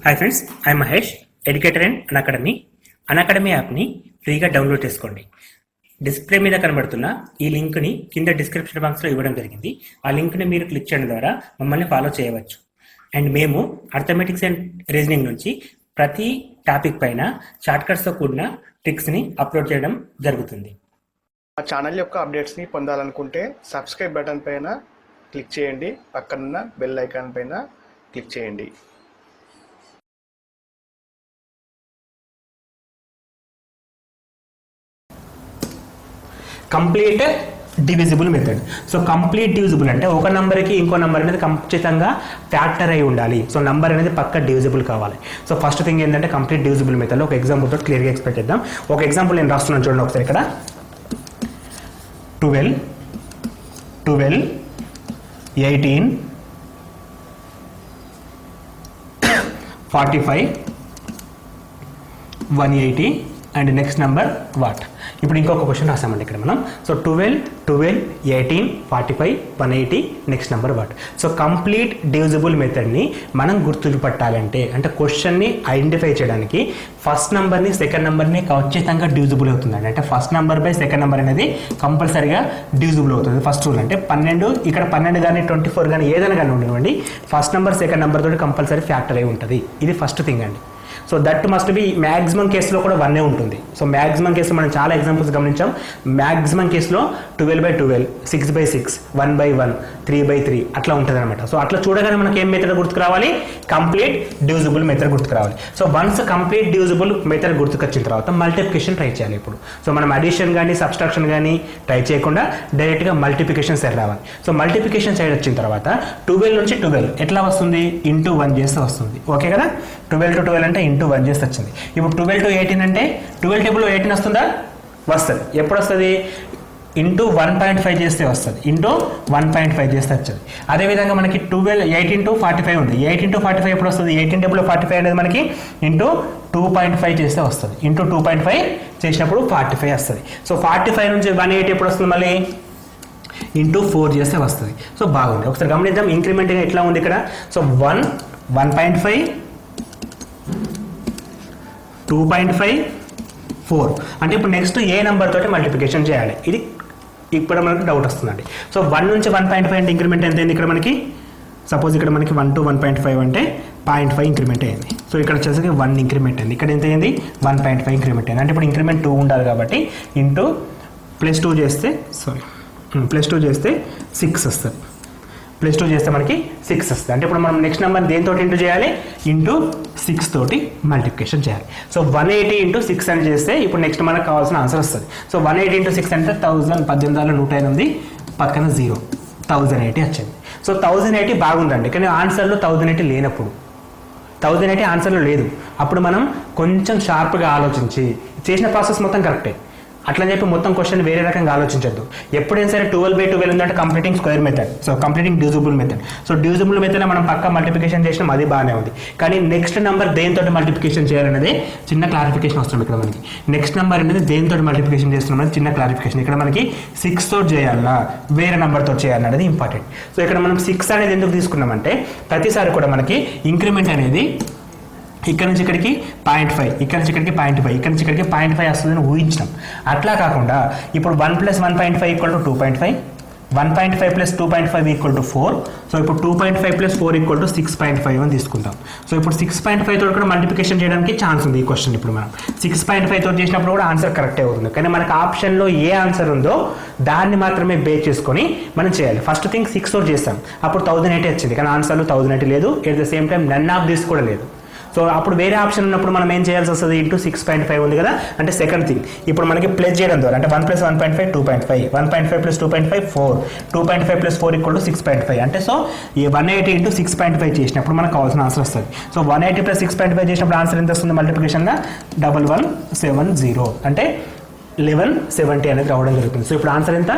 Hi friends, I Mahesh, educator and Unacademy యాప్ని ఫ్రీగా download చేసుకోండి. డిస్ప్లే మీద కనబడుతున్న ఈ లింక్ని కింద డిస్క్రిప్షన్ బాక్స్లో ఇవ్వడం జరిగింది. ఆ లింక్ని మీరు క్లిక్ చేయడం ద్వారా మమ్మల్ని ఫాలో చేయవచ్చు. అండ్ మేము అర్థమెటిక్స్ అండ్ రీజనింగ్ నుంచి ప్రతి టాపిక్ పైన షార్ట్కట్స్తో కూడిన ట్రిక్స్ని అప్లోడ్ చేయడం జరుగుతుంది. మా ఛానల్ యొక్క అప్డేట్స్ని పొందాలనుకుంటే సబ్స్క్రైబ్ బటన్ పైన క్లిక్ చేయండి, పక్కనున్న బెల్ ఐకాన్ పైన క్లిక్ చేయండి. Complete divisible method. So complete divisible అంటే ఒక నెంబర్కి ఇంకో నెంబర్ అనేది ఖచ్చితంగా ఫ్యాక్టర్ అయి ఉండాలి. సో నెంబర్ అనేది పక్క డివిజిబుల్ కావాలి. సో ఫస్ట్ థింగ్ ఏంటంటే కంప్లీట్ డివిజిబుల్ మెథడ్లో ఒక ఎగ్జాంపుల్తో క్లియర్గా ఎక్స్ప్లెయిన్ చేద్దాం. ఒక ఎగ్జాంపుల్ నేను రాస్తున్నాను చూడండి ఒకసారి. ఇక్కడ 12, 18, 45, 180 అండ్ నెక్స్ట్ నెంబర్ వాట్. ఇప్పుడు ఇంకొక క్వశ్చన్ రాసామండి ఇక్కడ మనం. So 12, 18, 45, 180 next number what. So complete divisible మెథడ్ని మనం గుర్తుపట్టాలంటే అంటే క్వశ్చన్ని ఐడెంటిఫై చేయడానికి ఫస్ట్ నెంబర్ని సెకండ్ నెంబర్ని ఖచ్చితంగా డివిజిబుల్ అవుతుందండి. అంటే first number by second number అనేది కంపల్సరీగా డివిజిబుల్ అవుతుంది. ఫస్ట్ రూల్ అంటే 12, ఇక్కడ 12 కానీ 24 కానీ ఏదైనా కానీ ఉండనివ్వండి, ఫస్ట్ నెంబర్ సెకండ్ నెంబర్ తోటి కంపల్సరీ ఫ్యాక్టర్ అయి ఉంటుంది. ఇది ఫస్ట్ థింగ్ అండి. So that must B maximum కేసులో కూడా 1 ఉంటుంది. సో మ్యాక్సిమం కేసులో మనం చాలా ఎగ్జాంపుల్స్ గమనించాం. మ్యాక్సిమం కేసులో 12/12, 6/6, 1/1, 3/3 అట్లా ఉంటుంది అనమాట. సో అట్లా చూడగానే మనకి ఏం మెథడ్ గుర్తుకు రావాలి? కంప్లీట్ డివిజిబుల్ మెథడ్ గుర్తుకు రావాలి. So once complete divisible method గుర్తుకొచ్చిన తర్వాత మల్టిప్లికేషన్ ట్రై చేయాలి. ఇప్పుడు సో మనం అడిషన్ కానీ సబ్స్ట్రాక్షన్ కానీ ట్రై చేయకుండా డైరెక్ట్గా మల్టిప్లికేషన్ సైడ్ రావాలి. సో మల్టిప్లికేషన్ సైడ్ వచ్చిన తర్వాత 12 నుంచి 12 ఎట్లా వస్తుంది? ఇంటూ 1 చేస్తే వస్తుంది. ఓకే కదా? 12 to 12 అంటే ఇంటూ 1 చేస్తే వచ్చింది. ఇప్పుడు 12 to 18 అంటే 12 టేబుల్లో 18 వస్తుందా? వస్తుంది. ఎప్పుడు వస్తుంది? ఇంటూ 1.5 చేస్తే వస్తుంది. ఇంటూ 1.5 చేస్తే వచ్చింది. అదేవిధంగా మనకి 18 to 45 ఉంది. 18 to 45 ఎప్పుడు వస్తుంది? 18 టేబుల్లో 45 అనేది మనకి ఇంటూ 2.5 చేస్తే వస్తుంది. ఇంటూ 2.5 చేసినప్పుడు 45 వస్తుంది. సో 45 నుంచి 180 ఎప్పుడు వస్తుంది? మళ్ళీ ఇంటూ 4 చేస్తే వస్తుంది. సో బాగుంది. ఒకసారి గమనిద్దాం ఇంక్రిమెంట్గా ఎట్లా ఉంది ఇక్కడ. సో 1, 1.5, 2.5, 4 అంటే ఇప్పుడు నెక్స్ట్ ఏ నెంబర్ తోటి మల్టిప్లికేషన్ చేయాలి? ఇది ఇప్పుడు మనకు డౌట్ వస్తుందండి. సో 1 నుంచి 1.5 అంటే ఇంక్రిమెంట్ ఎంత అయింది ఇక్కడ మనకి? సపోజ్ ఇక్కడ మనకి 1 to 1.5 అంటే 0.5 ఇంక్రిమెంట్ అయింది. సో ఇక్కడ వచ్చేసరికి 1 ఇంక్రిమెంట్ అయింది. ఇక్కడ ఎంత అయింది? 1.5 ఇంక్రిమెంట్ అయింది. అంటే ఇప్పుడు ఇంక్రిమెంట్ 2 ఉండాలి కాబట్టి ఇంటూ +2 చేస్తే +2 చేస్తే 6 వస్తుంది. +2 చేస్తే మనకి 6 వస్తుంది. అంటే ఇప్పుడు మనం నెక్స్ట్ నెంబర్ దేనితో ఇంటూ చేయాలి? ఇంటూ 6 తోటి మల్టిప్లికేషన్ చేయాలి. సో 180 ఇంటూ 6 అని చేస్తే ఇప్పుడు నెక్స్ట్ మనకు కావాల్సిన ఆన్సర్ వస్తుంది. సో 180 ఇంటూ 6 అంటే 18,108 పక్కన 0, 1080 వచ్చింది. సో 1080 బాగుందండి, కానీ ఆన్సర్లో 1080 లేనప్పుడు 1080 ఆన్సర్లో లేదు. అప్పుడు మనం కొంచెం షార్ప్గా ఆలోచించి చేసిన ప్రాసెస్ మొత్తం కరెక్టే అట్లని చెప్పి మొత్తం క్వశ్చన్ వేరే రకంగా ఆలోచించద్దు. ఎప్పుడైనా సరే 12/12 ఉందంటే completing square method. So completing divisible method. So divisible method మనం పక్క మల్టిప్లికేషన్ చేసినాం, అది బాగానే ఉంది. కానీ నెక్స్ట్ నెంబర్ దేనితో మల్టిప్లికేషన్ చేయాలనేది చిన్న క్లారిఫికేషన్ వస్తుంది ఇక్కడ మనకి. నెక్స్ట్ నెంబర్ అనేది దేనితో మల్టిప్లికేషన్ చేస్తున్నాం అనేది చిన్న క్లారిఫికేషన్. ఇక్కడ మనకి 6 తోటి చేయాలా వేరే నెంబర్తో చేయాలనేది ఇంపార్టెంట్. సో ఇక్కడ మనం 6 అనేది ఎందుకు తీసుకున్నామంటే ప్రతిసారి కూడా మనకి ఇంక్రిమెంట్ అనేది ఇక్కడ నుంచి ఇక్కడికి 0.5, ఇక్కడ నుంచి ఇక్కడికి 0.5, ఇక్కడ నుంచి ఇక్కడికి 0.5 వస్తుందని ఊహించినాం. అట్లా కాకుండా ఇప్పుడు 1 + 1.5 = 2.5, 1.5 + 2.5 = 4. సో ఇప్పుడు 2.5 + 4 = 6.5 అని తీసుకుంటాం. సో ఇప్పుడు 6.5 తోటి కూడా మల్టిప్లికేషన్ చేయడానికి ఛాన్స్ ఉంది. ఈ క్వశ్చన్ ఇప్పుడు మనం 6.5 తోటి చేసినప్పుడు కూడా ఆన్సర్ కరెక్టే అవుతుంది. కానీ మనకు ఆప్షన్లో ఏ ఆన్సర్ ఉందో దాన్ని మాత్రమే బేస్ చేసుకొని మనం చేయాలి. ఫస్ట్ థింగ్ 6 తోటి చేస్తాం, అప్పుడు 1080 వచ్చింది. కానీ ఆన్సర్లో 1080 లేదు. At the same time none of this కూడా లేదు. సో అప్పుడు వేరే ఆప్షన్ ఉన్నప్పుడు మనం ఏం చేయాల్సి వస్తుంది? ఇంటూ 6.5 ఉంది కదా. అంటే సెకండ్ థింగ్ ఇప్పుడు మనకి ప్లస్ చేయడం ద్వారా అంటే 1 + 1.5 2.5, 1.5 + 2.5 4, 2.5 + 4 = 6.5. అంటే సో ఈ 180 ఇంటూ 6.5 చేసినప్పుడు మనకు కావాల్సిన ఆన్సర్ వస్తుంది. సో 180 + 6.5 చేసినప్పుడు ఆన్సర్ ఎంత వస్తుంది? మల్టిప్లికేషన్గా 1170 అంటే 1170 అనేది రావడం జరుగుతుంది. సో ఇప్పుడు ఆన్సర్ ఎంత?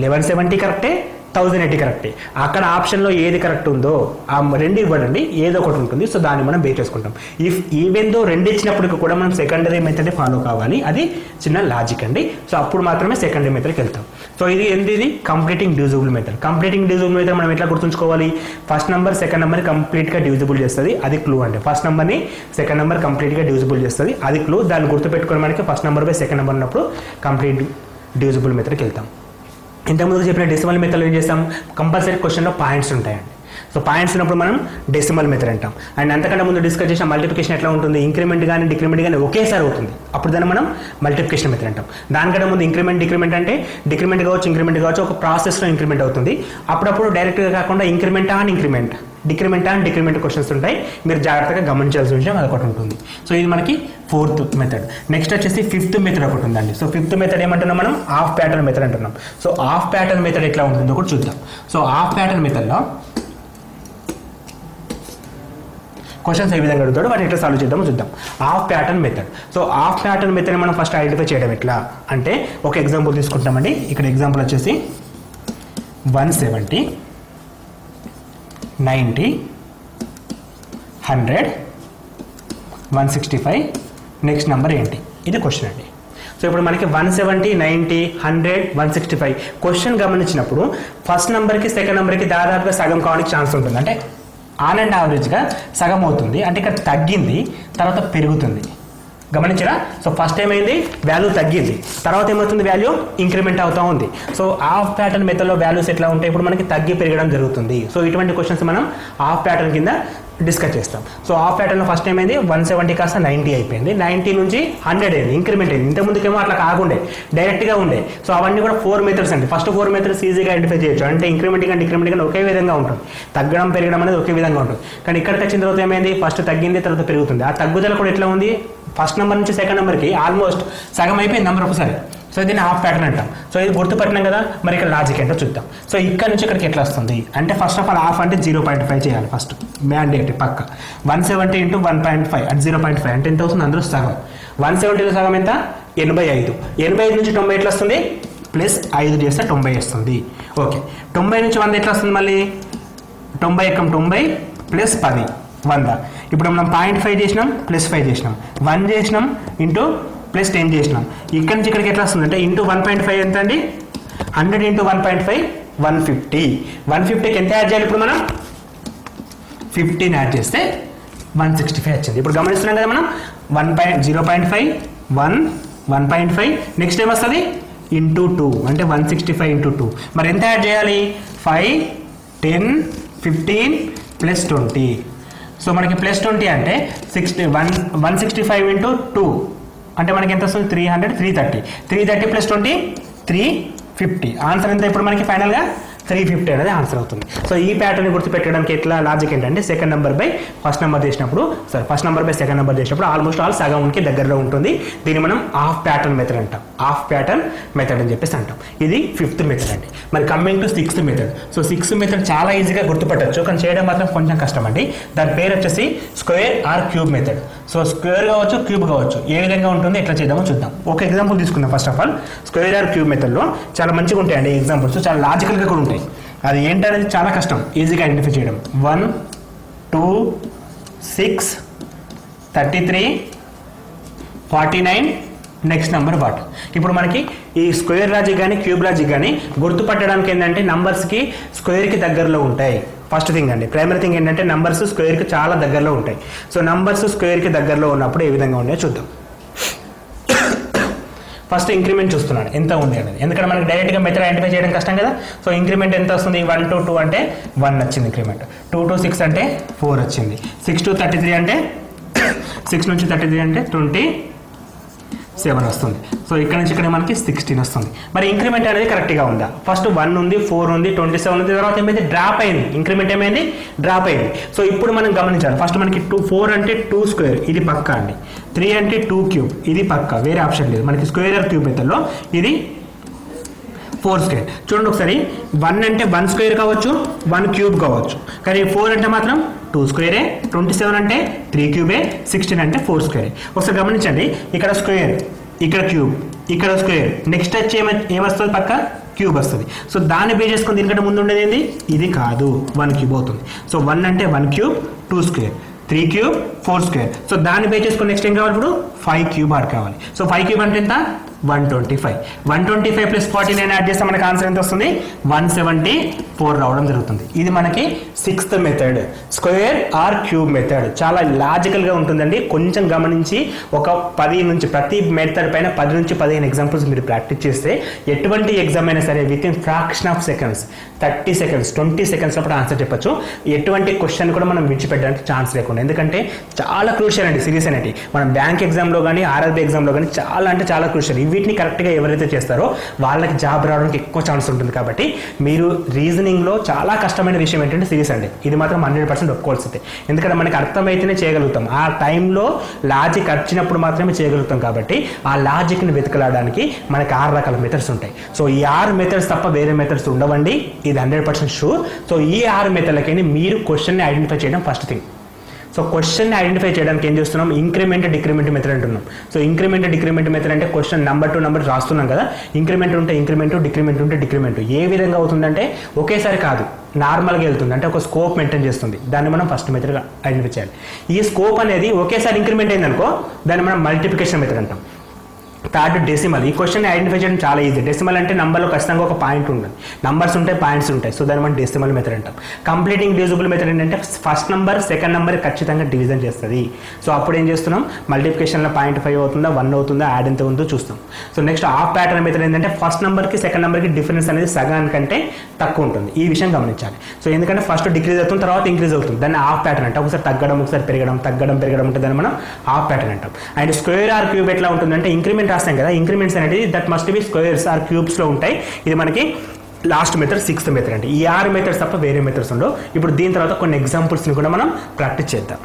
1170 కరెక్టే, 1080 కరెక్టే. అక్కడ ఆప్షన్లో ఏది కరెక్ట్ ఉందో ఆ రెండు ఇవ్వడండి, ఏదో ఒకటి ఉంటుంది. సో దాన్ని మనం బేస్ చేసుకుంటాం. ఇఫ్ ఈవెన్ దో రెండు ఇచ్చినప్పటికీ కూడా మనం సెకండరీ మెథడ్ ఫాలో కావాలి. అది చిన్న లాజిక్ అండి. సో అప్పుడు మాత్రమే సెకండరీ మెథడ్కి వెళ్తాం. సో ఇది completing divisible method. Completing divisible method మనం ఎట్లా గుర్తుంచుకోవాలి? ఫస్ట్ నెంబర్ సెకండ్ నెంబర్ కంప్లీట్గా డివిజిబుల్ చేస్తుంది, అది క్లూ అండి. ఫస్ట్ నెంబర్ని సెకండ్ నెంబర్ కంప్లీట్గా డివిజిబుల్ చేస్తుంది, అది క్లూ. దాన్ని గుర్తుపెట్టుకుని మనకి first number by second number ఉన్నప్పుడు కంప్లీట్ డివిజిబుల్ మెథడ్కి వెళ్తాం. ఇంతకుముందు చెప్పిన డెసిమల్ మెథడ్లో ఏం చేస్తాం? కంపల్సరీ క్వశ్చన్లో పాయింట్స్ ఉంటాయండి. సో పాయింట్స్ ఉన్నప్పుడు మనం డెసిమల్ మెథడ్ అంటాం. అండ్ అంతకంటే ముందు డిస్కస్ చేసిన మల్టిప్లికేషన్ ఎట్లా ఉంటుంది? ఇంక్రిమెంట్ కానీ డిక్రిమెంట్ కానీ ఒకేసారి అవుతుంది, అప్పుడు దాన్ని మనం మల్టిప్లికేషన్ మెథడ్ అంటాం. దానికంటే ముందు ఇంక్రిమెంట్ డిక్రిమెంట్ అంటే డిక్రిమెంట్ కావచ్చు, ఇంక్రిమెంట్ కావచ్చు, ఒక ప్రాసెస్లో ఇంక్రిమెంట్ అవుతుంది. అప్పుడప్పుడు డైరెక్ట్గా కాకుండా increment on increment, decrement and decrement questions ఉంటాయి. మీరు జాగ్రత్తగా గమనించాల్సిన విషయం అదొకటి ఉంటుంది. సో ఇది మనకి ఫోర్త్ మెథడ్. నెక్స్ట్ వచ్చేసి ఫిఫ్త్ మెథడ్ ఒకటి ఉందండి. సో ఫిఫ్త్ మెథడ్ ఏమంటున్నాం మనం? హాఫ్ ప్యాటర్న్ మెథడ్ అంటున్నాం. సో హాఫ్ ప్యాటర్న్ మెథడ్ ఎట్లా ఉంటుందో కూడా చూద్దాం. సో హాఫ్ ప్యాటర్న్ మెథడ్లో క్వశ్చన్స్ ఏ విధంగా అడుగుతాడో వాటిని ఎట్లా సాల్వ్ చేద్దామో చూద్దాం. Half pattern method. So half pattern method మనం ఫస్ట్ ఐడెంటిఫై చేయడం ఎట్లా అంటే, ఒక ఎగ్జాంపుల్ తీసుకుంటామండి. ఇక్కడ ఎగ్జాంపుల్ వచ్చేసి 170, 90, 100, 165, నెక్స్ట్ నెంబర్ ఏంటి? ఇది క్వశ్చన్ అండి. సో ఇప్పుడు మనకి 170, 90, 100, 165 క్వశ్చన్ గమనించినప్పుడు ఫస్ట్ నెంబర్కి సెకండ్ నెంబర్కి దాదాపుగా సగం కావడానికి ఛాన్స్ ఉంటుంది. అంటే ఆన్ అండ్ యావరేజ్గా సగం అవుతుంది. అంటే ఇక్కడ తగ్గింది, తర్వాత పెరుగుతుంది. గమనించరా? సో ఫస్ట్ ఏమైంది? వాల్యూ తగ్గింది, తర్వాత ఏమవుతుంది? వాల్యూ ఇంక్రిమెంట్ అవుతూ ఉంది. సో హాఫ్ ప్యాటర్న్ మెథడ్లో వాల్యూస్ ఎట్లా ఉంటాయి? ఇప్పుడు మనకి తగ్గి పెరగడం జరుగుతుంది. సో ఇటువంటి క్వశ్చన్స్ మనం హాఫ్ ప్యాటర్న్ కింద డిస్కస్ చేస్తాం. సో హాఫ్ ప్యాటర్న్లో ఫస్ట్ ఏమైంది? 170 కాస్త 90 అయిపోయింది, 90 నుంచి 100 అయింది, ఇంక్రిమెంట్ అయింది. ఇంతకుముందుకేమో అట్లా కాకుండే, డైరెక్ట్గా ఉండే. సో అవన్నీ కూడా 4 మెథడ్స్ అండి. ఫస్ట్ 4 మెథడ్స్ ఈజీగా ఐడెంటిఫై చేయొచ్చు. అంటే ఇంక్రిమెంట్ కానీ డిక్రిమెంట్ కానీ ఒకే విధంగా ఉంటుంది, తగ్గడం పెరగడం అనేది ఒకే విధంగా ఉంటుంది. కానీ ఇక్కడికి వచ్చిన తర్వాత ఏమైంది? ఫస్ట్ తగ్గింది, తర్వాత పెరుగుతుంది. ఆ తగ్గుదల కూడా ఎట్లా ఉంది? ఫస్ట్ నెంబర్ నుంచి సెకండ్ నెంబర్కి ఆల్మోస్ట్ సగం అయిపోయింది నెంబర్ ఒకసారి. సో దీన్ని హాఫ్ ప్యాటర్న్ అంటాం. సో ఇది గుర్తుపట్టినాం కదా. మరి ఇక్కడ లాజిక్ ఏంటో చూద్దాం. సో ఇక్కడ నుంచి ఇక్కడికి ఎట్లా వస్తుంది అంటే, ఫస్ట్ ఆఫ్ ఆల్ హాఫ్ అంటే 0.5 చేయాలి ఫస్ట్, మ్యాండేట్ పక్క. 170 × 1.5 అంటే 0.5 అంటే ఎంత అవుతుంది? అందులో సగం. 170లో సగం ఎంత? 85. 85 నుంచి 90 ఎట్లా వస్తుంది? +5 చేస్తే 90 వస్తుంది. ఓకే, 90 నుంచి 100 ఎట్లా వస్తుంది? మళ్ళీ 90 × 90 +10 100. ఇప్పుడు మనం 0.5 చేసినాం, +5 చేసినాం, 1 చేసినాం, ఇంటూ +10 చేసినాం. ఇక్కడి నుంచి ఇక్కడికి ఎట్లా వస్తుంది అంటే, ఇంటూ 1.5 ఎంత అండి? 100 × 1.5 150. 150కి ఎంత యాడ్ చేయాలి? ఇప్పుడు మనం 15 యాడ్ చేస్తే 165 వచ్చింది. ఇప్పుడు గమనిస్తున్నాం కదా మనం, 0.5 1 1.5 నెక్స్ట్ ఏం వస్తుంది? ఇంటూ 2 అంటే 165 × 2. మరి ఎంత యాడ్ చేయాలి? 5 10 15 +20. సో మనకి +20 అంటే 165 × 2 అంటే మనకి ఎంత వస్తుంది? 300, 330. 330 +20 350. ఆన్సర్ ఎంత ఇప్పుడు మనకి ఫైనల్గా? 350 అనేది ఆన్సర్ అవుతుంది. సో ఈ ప్యాటర్న్ గుర్తుపెట్టడానికి ఎట్లా లాజిక్ ఏంటంటే, second number by first number చేసినప్పుడు, first number by second number చేసినప్పుడు ఆల్మోస్ట్ ఆల్ సగంకి దగ్గరలో ఉంటుంది. దీన్ని మనం హాఫ్ ప్యాటర్న్ మెథడ్ అంటాం. హాఫ్ ప్యాటర్న్ మెథడ్ అని చెప్పేసి అంటాం. ఇది ఫిఫ్త్ మెథడ్ అండి. మరి coming to sixth method. So sixth method చాలా ఈజీగా గుర్తుపట్టచ్చు, కానీ చేయడం మాత్రం కొంచెం కష్టం అండి. దాని పేరు వచ్చేసి square or cube method. So square కావచ్చు, క్యూబ్ కావచ్చు, ఏ విధంగా ఉంటుంది, ఎట్లా చేద్దామో చూద్దాం. ఒక ఎగ్జాంపుల్ తీసుకుందాం. First of all square or cube మెథడ్లో చాలా మంచిగా ఉంటాయండి ఎగ్జాంపుల్స్, చాలా లాజికల్గా కూడా ఉంటాయి. అది ఏంటనేది చాలా కష్టం ఈజీగా ఐడెంటిఫై చేయడం. 1 2 6 33 49 నెక్స్ట్ నెంబర్ వాట్. ఇప్పుడు మనకి ఈ స్క్వేర్ లాజిక్ కానీ క్యూబ్ లాజిక్ కానీ గుర్తుపట్టడానికి ఏంటంటే, నంబర్స్కి స్క్వేర్కి దగ్గరలో ఉంటాయి. ఫస్ట్ థింగ్ అండి, ప్రైమరీ థింగ్ ఏంటంటే నంబర్స్ స్క్వేర్కి చాలా దగ్గరలో ఉంటాయి. సో నంబర్స్ స్క్వేర్కి దగ్గరలో ఉన్నప్పుడు ఏ విధంగా ఉన్నాయో చూద్దాం. ఫస్ట్ ఇంక్రిమెంట్ చూస్తున్నాడు ఎంత ఉంది అనేది, ఎందుకంటే మనకి డైరెక్ట్గా మెథడ్ ఐడెంటిఫై చేయడం కష్టం కదా. సో ఇంక్రిమెంట్ ఎంత వస్తుంది? 1 to 2 అంటే 1 వచ్చింది ఇంక్రిమెంట్, 2 to 6 అంటే 4 వచ్చింది, 6 to 33 అంటే 6 నుంచి 33 అంటే 27 వస్తుంది. సో ఇక్కడ నుంచి ఇక్కడ మనకి 16 వస్తుంది. మరి ఇంక్రిమెంట్ అనేది కరెక్ట్గా ఉందా? ఫస్ట్ 1 ఉంది, 4 ఉంది, 27 ఉంది, తర్వాత ఏమైంది? డ్రాప్ అయింది. ఇంక్రిమెంట్ ఏమైంది? డ్రాప్ అయింది. సో ఇప్పుడు మనం గమనించాలి. ఫస్ట్ మనకి 4 అంటే 2 స్క్వేర్, ఇది పక్కా అండి. 3 అంటే 2 క్యూబ్, ఇది పక్కా, వేరే ఆప్షన్ లేదు. మనకి స్క్వేర్ ఆర్ క్యూబ్ మెథడ్లో ఇది 4 స్క్వేర్. చూడండి ఒకసారి, 1 అంటే 1 స్క్వేర్ కావచ్చు, 1 క్యూబ్ కావచ్చు, కానీ 4 అంటే మాత్రం 2 స్క్వేరే, 27 అంటే 3 క్యూబే, 16 అంటే 4 స్క్వేరే. ఒకసారి గమనించండి, ఇక్కడ స్క్వేర్, ఇక్కడ క్యూబ్, ఇక్కడ స్క్వేర్, నెక్స్ట్ వచ్చి ఏమొస్తుంది పక్క క్యూబ్ వస్తుంది. సో దాన్ని బేస్ చేసుకుని దీనికంటే ముందు ఉండేది ఏంది, ఇది కాదు 1 క్యూబ్ అవుతుంది. సో 1 అంటే 1 cube 2 square, 3 cube 4 square. So దాన్ని బేస్ చేసుకుని నెక్స్ట్ ఏం కావాలి ఇప్పుడు 5 క్యూబ్ ఆడ్ కావాలి. సో 5 క్యూబ్ అంటే ఎంత 125. 125 ప్లస్ 49 యాడ్ చేస్తే మనకి ఆన్సర్ ఎంత వస్తుంది 174 రావడం జరుగుతుంది. ఇది మనకి 6th method, square or cube method. చాలా లాజికల్గా ఉంటుందండి. కొంచెం గమనించి ఒక 10 నుంచి ప్రతి మెథడ్ పైన 10 నుంచి 15 ఎగ్జాంపుల్స్ మీరు ప్రాక్టీస్ చేస్తే ఎటువంటి ఎగ్జామ్ అయినా సరే with in fraction of seconds, 30 seconds 20 seconds అప్పుడు ఆన్సర్ చెప్పొచ్చు. ఎటువంటి క్వశ్చన్ కూడా మనం విడిచిపెట్టడానికి ఛాన్స్ లేకుండా, ఎందుకంటే చాలా క్రూషియల్ అండి సిరీస్ అనేది. మనం బ్యాంక్ ఎగ్జామ్లో కానీ ఆర్ఆర్బీ ఎగ్జామ్లో కానీ చాలా అంటే చాలా క్రూషియల్. వీటిని కరెక్ట్గా ఎవరైతే చేస్తారో వాళ్ళకి జాబ్ రావడానికి ఎక్కువ ఛాన్స్ ఉంటుంది. కాబట్టి మీరు రీజనింగ్లో చాలా కష్టమైన విషయం ఏంటంటే సిరీస్ అండి. ఇది మాత్రం 100% ఒప్పుకోవాల్సిందే. ఎందుకంటే మనకి అర్థమైతేనే చేయగలుగుతాం. ఆ టైంలో లాజిక్ వచ్చినప్పుడు మాత్రమే చేయగలుగుతాం. కాబట్టి ఆ లాజిక్ని వెతకలాడడానికి మనకి 6 రకాల మెథడ్స్ ఉంటాయి. సో ఈ 6 మెథడ్స్ తప్ప వేరే మెథడ్స్ ఉండవండి, ఇది 100% షూర్. సో ఈ 6 మెథడ్లకైనా మీరు క్వశ్చన్ని ఐడెంటిఫై చేయడం ఫస్ట్ థింగ్. సో క్వశ్చన్ని ఐడెంటిఫై చేయడానికి ఏం చేస్తున్నాం, ఇంక్రిమెంట్ డిక్రిమెంట్ మెథడ్ అంటున్నాం. సో ఇంక్రిమెంట్ డిక్రిమెంట్ మెథడ్ అంటే క్వశ్చన్ నెంబర్ టు నెంబర్ రాస్తున్నాం కదా, ఇంక్రిమెంట్ ఉంటే ఇంక్రిమెంట్, డిక్రిమెంట్ ఉంటే డిక్రిమెంట్. ఏ విధంగా అవుతుందంటే ఒకేసారి కాదు, నార్మల్గా వెళ్తుంది. అంటే ఒక స్కోప్ మెయింటైన్ చేస్తుంది. దాన్ని మనం ఫస్ట్ మెథడ్గా ఐడెంటిఫై చేయాలి. ఈ స్కోప్ అనేది ఒకేసారి ఇంక్రిమెంట్ అయిందనుకో దాన్ని మనం మల్టిప్లికేషన్ మెథడ్ అంటాం. Third decimal. ఈ క్వశ్చన్ ఐడెంటిఫై చేయడం చాలా ఈజీ. డెసిమల్ అంటే నంబర్లో ఖచ్చితంగా ఒక పాయింట్ ఉంటుంది, నంబర్స్ ఉంటాయి, పాయింట్స్ ఉంటాయి. సో దాన్ని మనం డెసిమల్ మెథడ్ అంటాం. కంప్లీటింగ్ డివిజిబుల్ మెథడ్ ఏంటంటే ఫస్ట్ నెంబర్ సెకండ్ నెంబర్ ఖచ్చితంగా డివిజన్ చేస్తుంది. సో అప్పుడు ఏం చేస్తున్నాం, మల్టిప్లికేషన్లో 0.5 అవుతుందా 1 అవుతుందా యాడ్ ఎంత ఉందో చూస్తాం. So next half pattern method ఏంటంటే ఫస్ట్ నెంబర్కి సెకండ్ నెంబర్కి డిఫరెన్స్ అనేది సగానికంటే తక్కువ ఉంటుంది. ఈ విషయం గమనించాలి. సో ఎందుకంటే ఫస్ట్ డిక్రీజ్ అవుతుంది, తర్వాత ఇంక్రీజ్ అవుతుంది. దాన్ని హాఫ్ ప్యాటర్న్ అంటే ఒకసారి తగ్గడం, ఒకసారి పెరగడం, తగ్గడం పెరగడం ఉంటుంది. దాన్ని మనం హాఫ్ ప్యాటర్న్ అంటాం. అండ్ స్క్వేర్ ఆర్ క్యూబ్ ఎట్లా ఉంటుందంటే ఇంక్రిమెంట్ రాస్తాం కదా, ఇంక్రిమెంట్స్ అనేది that must be squares or cubes లో ఉంటాయి. ఇది మనకి లాస్ట్ మెథడ్ 6th మెథడ్ అంటే ఈ 6 మెథడ్స్ తప్ప వేరే మెథడ్స్ ఉండవు. ఇప్పుడు దీని తర్వాత కొన్ని ఎగ్జాంపుల్స్ని కూడా మనం ప్రాక్టీస్ చేద్దాం.